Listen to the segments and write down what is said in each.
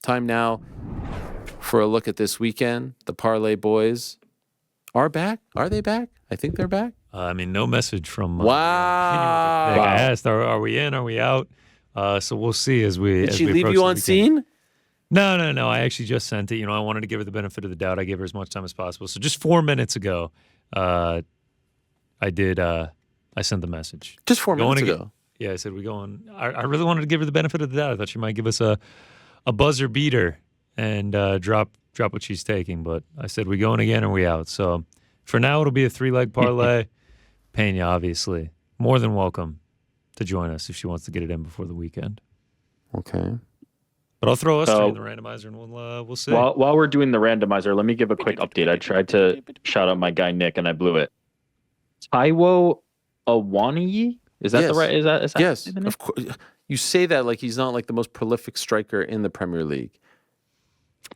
Time now for a look at this weekend. The Parlay boys are back. Are they back? I think they're back. No message from. Wow. I asked, are we in? Are we out? So we'll see as we. Did she leave you on scene? No. I actually just sent it. I wanted to give her the benefit of the doubt. I gave her as much time as possible. So just 4 minutes ago, I sent the message. Just 4 minutes ago. I said we going. I really wanted to give her the benefit of the doubt. I thought she might give us a buzzer beater and drop what she's taking. But I said we going again or we out. So for now, it'll be a 3-leg parlay. Pena, obviously, more than welcome to join us if she wants to get it in before the weekend. Okay. But I'll throw us three in the randomizer and we'll see. While we're doing the randomizer, let me give a quick update. I tried to shout out my guy Nick and I blew it. Taiwo Awaniyi? Is that the right? Is that yes? Of course. You say that like he's not like the most prolific striker in the Premier League.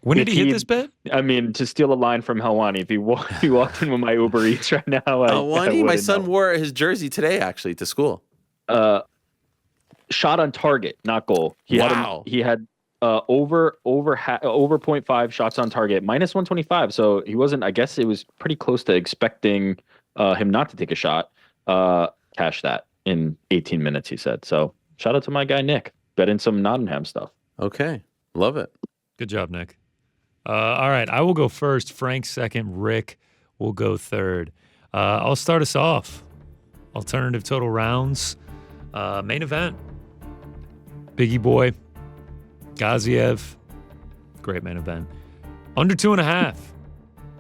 When did he hit this bet? To steal a line from Helwani, if he walked in with my Uber Eats right now, Helwani, my son wore his jersey today actually to school. Shot on target, not goal. He had over 0.5 shots on target, minus 125. So he wasn't. I guess it was pretty close to expecting him not to take a shot. Cash that in 18 minutes, he said. So shout out to my guy Nick, betting some Nottingham stuff. Okay, love it. Good job, Nick. All right, I will go first. Frank second. Rick will go third. I'll start us off. Alternative total rounds. Main event. Biggie Boy. Gaziev. Great main event. Under 2.5.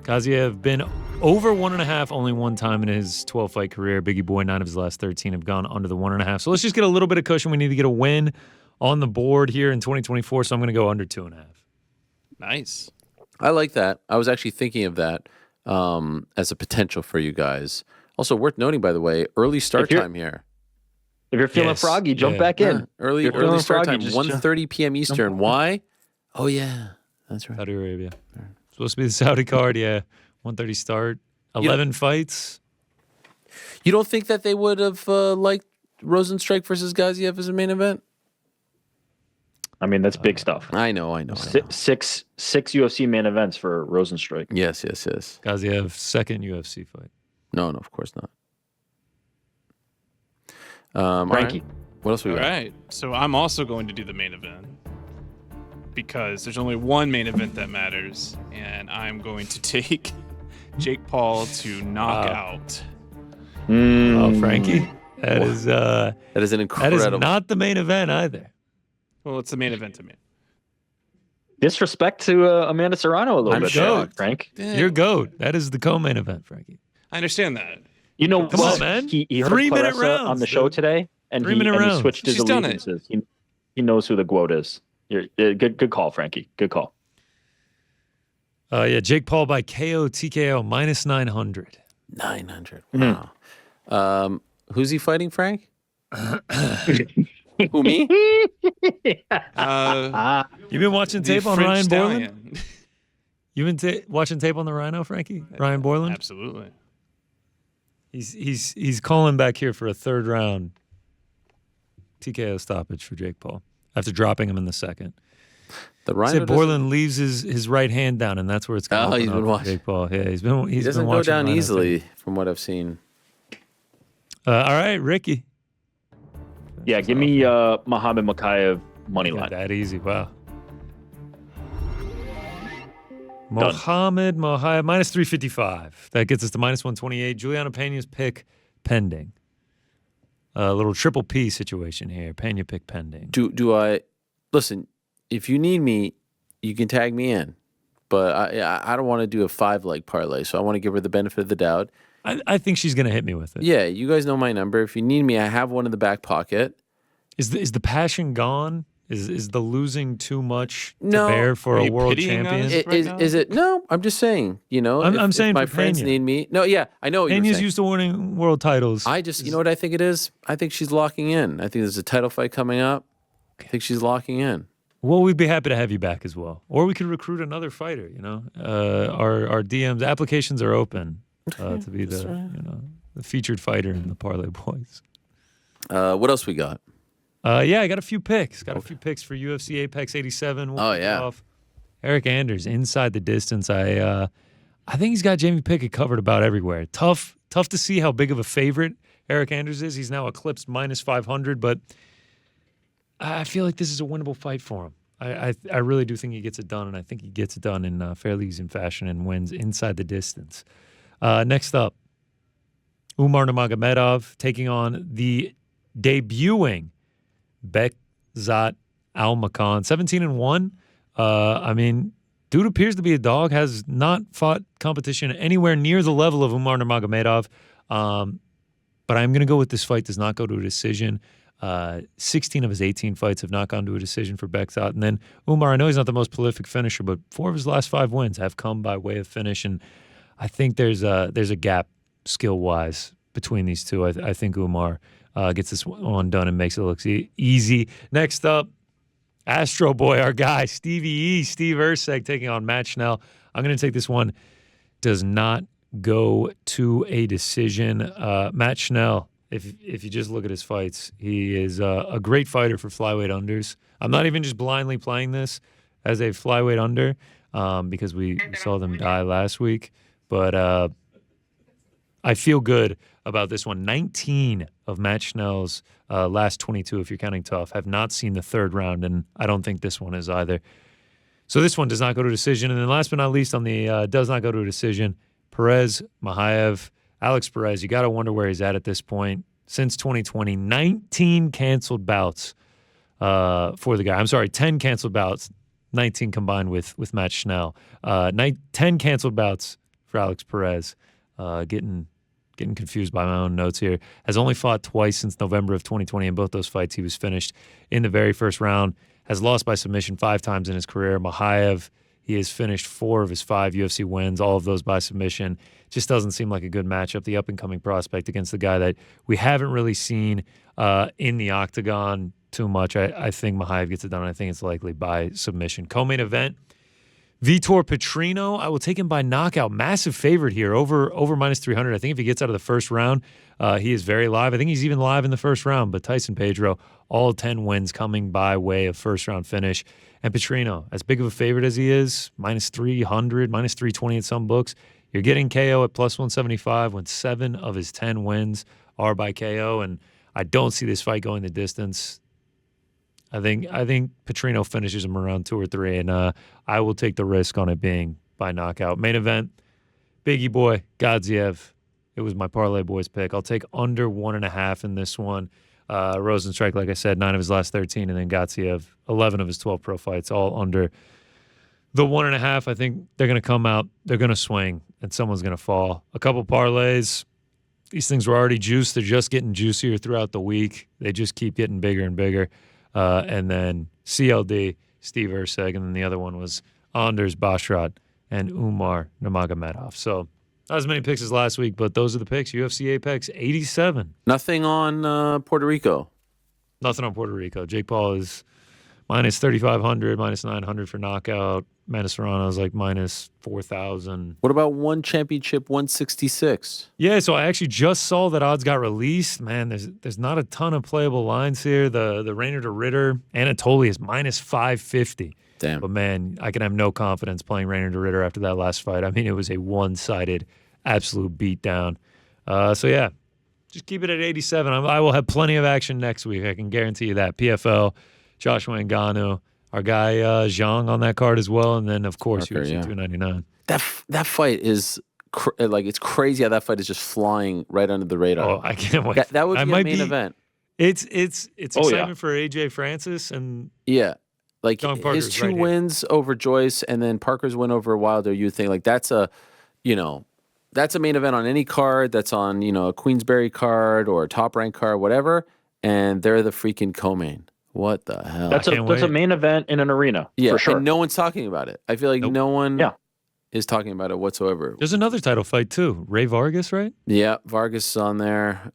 Gaziev been over 1.5 only one time in his 12-fight career. Biggie Boy, 9 of his last 13 have gone under the 1.5. So let's just get a little bit of cushion. We need to get a win on the board here in 2024, so I'm going to go under 2.5. Nice. I like that. I was actually thinking of that as a potential for you guys. Also worth noting, by the way, early start time here. If you're feeling froggy, jump back in. Early start time, 1:30 p.m. Eastern. Why? Oh, yeah. That's right. Saudi Arabia. Supposed to be the Saudi card, yeah. 1:30 start. 11 fights. You don't think that they would have liked Rosenstrike versus Gaziev as a main event? I mean, that's big stuff. I know. Six UFC main events for Rosenstrike. Yes. Gaziev, second UFC fight. No, of course not. Frankie. Right. What else we got? All right. So I'm also going to do the main event because there's only one main event that matters, and I'm going to take Jake Paul to knock out. Oh, Frankie. That is an incredible. That is not the main event either. Well, it's the main event to me. Disrespect to Amanda Serrano a little bit, goat. Frank. Yeah. You're GOAT. That is the co-main event, Frankie. I understand that. You know, Come on, man. He heard 3-minute Clarissa rounds on the show today, and he switched his allegiances. He knows who the GOAT is. Good call, Frankie. Good call. Jake Paul by KO TKO minus 900. 900. Wow. Who's he fighting, Frank? Who, me? You've been watching tape on Ryan Borland? You've been watching tape on the Rhino, Frankie? Ryan Borland? Absolutely. He's calling back here for a third round TKO stoppage for Jake Paul after dropping him in the second. The Rhino Borland leaves his right hand down, and that's where it's going. He's been watching Jake Paul. Yeah, he doesn't go down easily, from what I've seen. All right, Ricky. Yeah, give me Muhammad Mokaev money line. That easy. Wow. Mohamed minus 355. That gets us to minus 128. Juliana Pena's pick pending. A little triple P situation here. Pena pick pending. Do I listen? If you need me, you can tag me in, but I don't want to do a 5-leg parlay, so I want to give her the benefit of the doubt. I think she's going to hit me with it. Yeah, you guys know my number. If you need me, I have one in the back pocket. Is the passion gone? Is the losing too much to bear for a world champion? Is it? No, I'm just saying. I'm saying if my for friends Pena. need me. No, yeah, I know what you're saying. Pena's used to winning world titles. You know what I think it is? I think she's locking in. I think there's a title fight coming up. I think she's locking in. Well, we'd be happy to have you back as well. Or we could recruit another fighter, Our DMs, applications are open to be the featured fighter in the Parlay Boys. What else we got? Yeah, I got a few picks. Got a few picks for UFC Apex 87. We'll kick it off. Eric Anders, inside the distance. I think he's got Jamie Pickett covered about everywhere. Tough to see how big of a favorite Eric Anders is. He's now eclipsed minus 500, but I feel like this is a winnable fight for him. I really do think he gets it done, and I think he gets it done in fairly easy fashion and wins inside the distance. Next up, Umar Nurmagomedov taking on the debuting Bekzat Almakhan, 17-1. I mean, dude appears to be a dog, has not fought competition anywhere near the level of Umar Nurmagomedov. But I'm going to go with this fight does not go to a decision. 16 of his 18 fights have not gone to a decision for Bekzat. And then Umar, I know he's not the most prolific finisher, but 4 of his last 5 wins have come by way of finish. And I think there's a gap skill-wise between these two. I think Umar gets this one done and makes it look easy. Next up, Astro Boy, our guy, Steve Erceg taking on Matt Schnell. I'm going to take this one. Does not go to a decision. Matt Schnell, if you just look at his fights, he is a great fighter for flyweight unders. I'm not even just blindly playing this as a flyweight under because we saw them die last week. But I feel good about this one. 19 of Matt Schnell's last 22, if you're counting tough, have not seen the third round, and I don't think this one is either. So this one does not go to a decision. And then last but not least on the does not go to a decision, Perez Mahayev. Alex Perez, you got to wonder where he's at this point. Since 2020, 19 canceled bouts for the guy. I'm sorry, 10 canceled bouts, 19 combined with Matt Schnell. 10 canceled bouts for Alex Perez. Getting confused by my own notes here. Has only fought twice since November of 2020. In both those fights, he was finished in the very first round. Has lost by submission 5 times in his career. Mahayev, he has finished 4 of his 5 UFC wins, all of those by submission. Just doesn't seem like a good matchup. The up-and-coming prospect against the guy that we haven't really seen in the octagon too much. I think Mahayev gets it done. I think it's likely by submission. Co-main event, Vitor Petrino. I will take him by knockout. Massive favorite here, over minus 300. I think if he gets out of the first round, he is very live. I think he's even live in the first round. But Tyson Pedro, all 10 wins coming by way of first-round finish. And Petrino, as big of a favorite as he is, minus 300, minus 320 at some books, you're getting KO at plus 175 when 7 of his 10 wins are by KO. And I don't see this fight going the distance. I think Petrino finishes him around 2 or 3, and I will take the risk on it being by knockout. Main event, Biggie Boy, Gadziev. It was my Parlay Boys pick. I'll take under 1.5 in this one. Rosenstrike, like I said, 9 of his last 13, and then Gadziev, 11 of his 12 pro fights, all under the 1.5. I think they're going to come out, they're going to swing, and someone's going to fall. A couple parlays. These things were already juiced. They're just getting juicier throughout the week. They just keep getting bigger and bigger. And then CLD, Steve Erceg, and then the other one was Anders Bashrat and Umar Nurmagomedov. So not as many picks as last week, but those are the picks. UFC Apex 87. Nothing on Puerto Rico. Nothing on Puerto Rico. Jake Paul is minus 3,500, minus 900 for knockout. Manny Serrano is like minus 4,000. What about one championship 166? Yeah, so I actually just saw that odds got released. Man, there's not a ton of playable lines here. The Rainer de Ritter, Anatoly is minus 550. Damn. But man, I can have no confidence playing Rainer de Ritter after that last fight. I mean, it was a one-sided, absolute beatdown. So yeah, just keep it at 87. I will have plenty of action next week. I can guarantee you that. PFL, Joshua Ngannou. Our guy Zhang on that card as well, and then of course UFC 299. That fight is it's crazy how that fight is just flying right under the radar. Oh, I can't wait. That would be a main event. It's excitement for AJ Francis and like his 2 wins over Joyce and then Parker's win over Wilder. You think like that's a main event on any card. That's on a Queensberry card or a Top Rank card, whatever, and they're the freaking co-main. What the hell? That's a main event in an arena, for sure. And no one's talking about it. I feel like no one is talking about it whatsoever. There's another title fight, too. Ray Vargas, right? Yeah, Vargas is on there.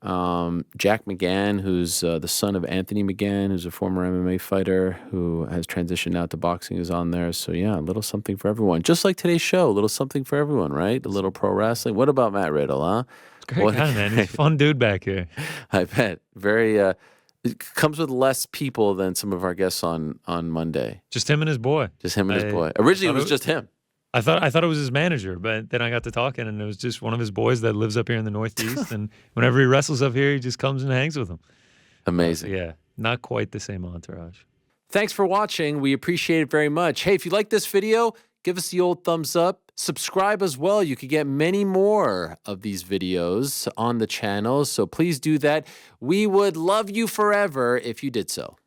Jack McGann, who's the son of Anthony McGann, who's a former MMA fighter who has transitioned out to boxing, is on there. So, yeah, a little something for everyone. Just like today's show, a little something for everyone, right? A little pro wrestling. What about Matt Riddle, huh? Great guy, man. He's a fun dude back here. I bet. Very It comes with less people than some of our guests on Monday. Just him and his boy. Just him and his boy. Originally, it was just him. I thought it was his manager, but then I got to talking, and it was just one of his boys that lives up here in the Northeast. And whenever he wrestles up here, he just comes and hangs with him. Amazing. Yeah, not quite the same entourage. Thanks for watching. We appreciate it very much. Hey, if you like this video, give us the old thumbs up. Subscribe as well. You could get many more of these videos on the channel, so please do that. We would love you forever if you did so.